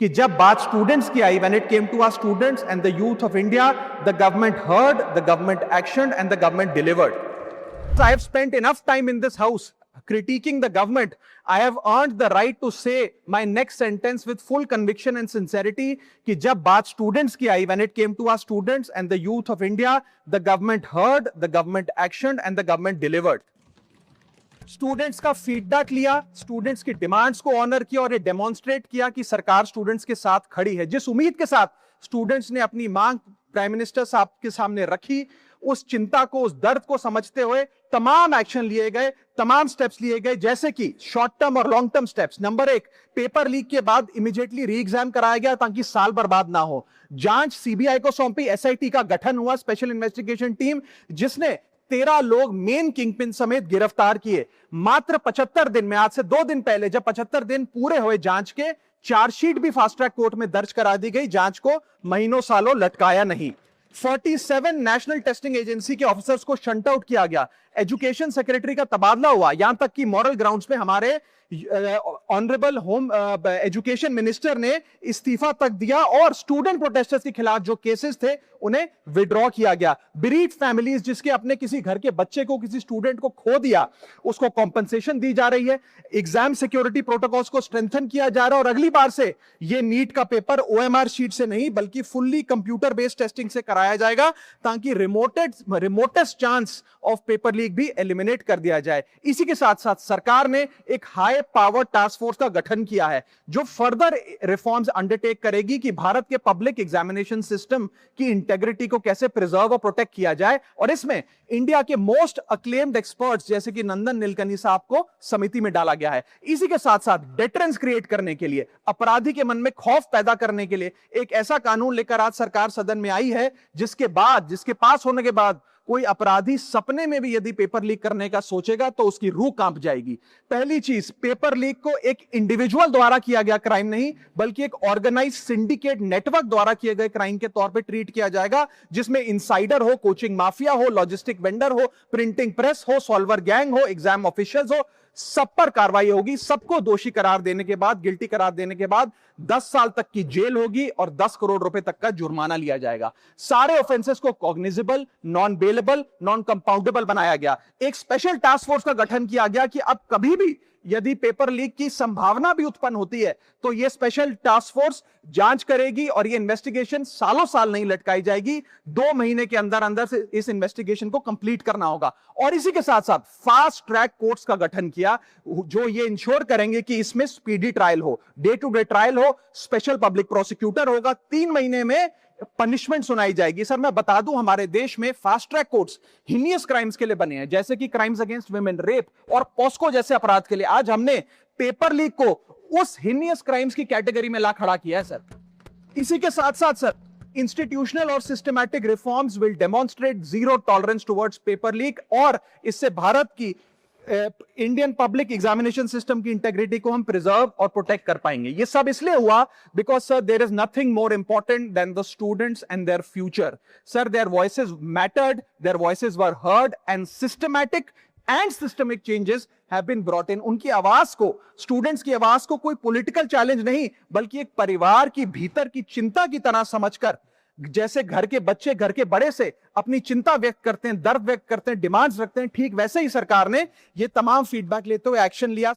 कि जब बात स्टूडेंट्स की आई, when it came to our students and the youth of India, the government heard, the government actioned, and the government delivered. I have spent enough time in this house critiquing the government. I have earned the right to say my next sentence with full conviction and sincerity कि जब बात students की आई, when it came to our students and the youth of India, the government heard, the government actioned, and the government delivered. Students का feedback लिया, students की demands को honour किया और ये डेमोन्स्ट्रेट किया कि सरकार स्टूडेंट्स के साथ खड़ी है। जिस उम्मीद के साथ स्टूडेंट्स ने अपनी मांग प्राइम मिनिस्टर साहब के सामने रखी, उस चिंता को, उस दर्द को समझते हुए तमाम एक्शन लिए गए, तमाम स्टेप्स लिए गए, जैसे कि शॉर्ट टर्म और long term steps. Number 1, paper leak के बाद इमीडिएटली री एग्जाम कराया गया ताकि साल बर्बाद ना हो। जांच सीबीआई को सौंपी, एसआईटी का गठन हुआ, स्पेशल इन्वेस्टिगेशन टीम, जिसने 13 लोग मेन किंगपिन समेत गिरफ्तार किए। मात्र 75 दिन में, आज से 2 दिन पहले जब 75 दिन पूरे हुए जांच के, चार्जशीट भी फास्ट ट्रैक कोर्ट में दर्ज करा दी गई, जांच को महीनों सालों लटकाया नहीं। 47 नेशनल टेस्टिंग एजेंसी के ऑफिसर्स को शंट आउट किया गया, एजुकेशन सेक्रेटरी का तबादला हुआ, यहां तक कि मॉरल ग्राउंड्स पे हमारे ऑनरेबल होम एजुकेशन मिनिस्टर ने इस्तीफा तक दिया और स्टूडेंट प्रोटेस्टर्स के खिलाफ जो केसेस थे उन्हें विड्रॉ किया गया। बीरीड फैमिलीज, जिसके अपने किसी घर के बच्चे को, किसी स्टूडेंट को खो दिया, उसको कॉम्पनसेशन दी जा रही है। एग्जाम सिक्योरिटी प्रोटोकॉल्स को स्ट्रेंथन किया जा रहा है और अगली बार से ये नीट का पेपर ओएमआर शीट से नहीं बल्कि फुल्ली कंप्यूटर बेस्ड टेस्टिंग से कराया जाएगा ताकि remotest chance of paper leak भी एलिमिनेट कर दिया जाए। इसी के साथ साथ सरकार ने एक हाई पावर टास्क फोर्स का गठन किया है जो फर्दर रिफॉर्म्स अंडरटेक करेगी कि भारत के पब्लिक एग्जामिनेशन सिस्टम की इंटेग्रिटी को कैसे प्रिजर्व और प्रोटेक्ट किया जाए, और इसमें इंडिया के मोस्ट अक्लेम्ड एक्सपर्ट्स जैसे कि नंदन नीलकनी साहब को समिति में डाला गया है। इसी के साथ साथ डेटरेंस क्रिएट करने के लिए, अपराधी के मन में खौफ पैदा करने के लिए एक ऐसा कानून लेकर आज सरकार सदन में आई है जिसके पास होने के बाद कोई अपराधी सपने में भी यदि पेपर लीक करने का सोचेगा तो उसकी रूह कांप जाएगी। पहली चीज, पेपर लीक को एक इंडिविजुअल द्वारा किया गया क्राइम नहीं बल्कि एक ऑर्गेनाइज्ड सिंडिकेट नेटवर्क द्वारा किए गए क्राइम के तौर पे ट्रीट किया जाएगा, जिसमें इंसाइडर हो, कोचिंग माफिया हो, लॉजिस्टिक वेंडर हो, प्रिंटिंग प्रेस हो, सॉल्वर गैंग हो, एग्जाम ऑफिशियल्स हो, सब पर कार्रवाई होगी। सबको दोषी करार देने के बाद, गिल्टी करार देने के बाद 10 साल तक की जेल होगी और 10 करोड़ रुपए तक का जुर्माना लिया जाएगा। सारे ऑफेंसेस को cognizable, non bailable, non compoundable बनाया गया। एक स्पेशल टास्क फोर्स का गठन किया गया कि अब कभी भी यदि पेपर लीक की संभावना भी उत्पन्न होती है तो यह स्पेशल टास्क फोर्स जांच करेगी और यह इन्वेस्टिगेशन सालों साल नहीं लटकाई जाएगी। 2 महीने के अंदर अंदर से इस इन्वेस्टिगेशन को कंप्लीट करना होगा। और इसी के साथ साथ फास्ट ट्रैक कोर्ट्स का गठन किया जो ये इंश्योर करेंगे कि इसमें स्पीडी ट्रायल हो, डे टू डे ट्रायल हो, स्पेशल पब्लिक प्रोसिक्यूटर होगा, 3 महीने में पनिशमेंट सुनाई जाएगी। सर मैं बता दूं, हमारे देश में fast track courts heinous crimes के लिए बने हैं, जैसे कि क्राइम्स अगेंस्ट वुमेन, रेप और पॉस्को जैसे अपराध के लिए। आज हमने पेपर लीक को उस हीनियस क्राइम्स की कैटेगरी में ला खड़ा किया है सर। इसी के साथ साथ सर, इंस्टीट्यूशनल और systematic reforms will demonstrate zero tolerance towards paper leak, और इससे भारत की इंडियन पब्लिक एग्जामिनेशन सिस्टम की इंटेग्रिटी को हम प्रिजर्व और प्रोटेक्ट कर पाएंगे। ये सब इसलिए हुआ because sir there is nothing more important than the students and their future. Sir their voices mattered, their voices were heard and systematic and systemic changes have been brought in. उनकी आवाज को, students की आवाज को कोई political challenge नहीं बल्कि एक परिवार की भीतर की चिंता की तरह समझकर, जैसे घर के बच्चे घर के बड़े से अपनी चिंता व्यक्त करते हैं, दर्द व्यक्त करते हैं, डिमांड्स रखते हैं, ठीक वैसे ही सरकार ने ये तमाम फीडबैक लेते हुए एक्शन लिया।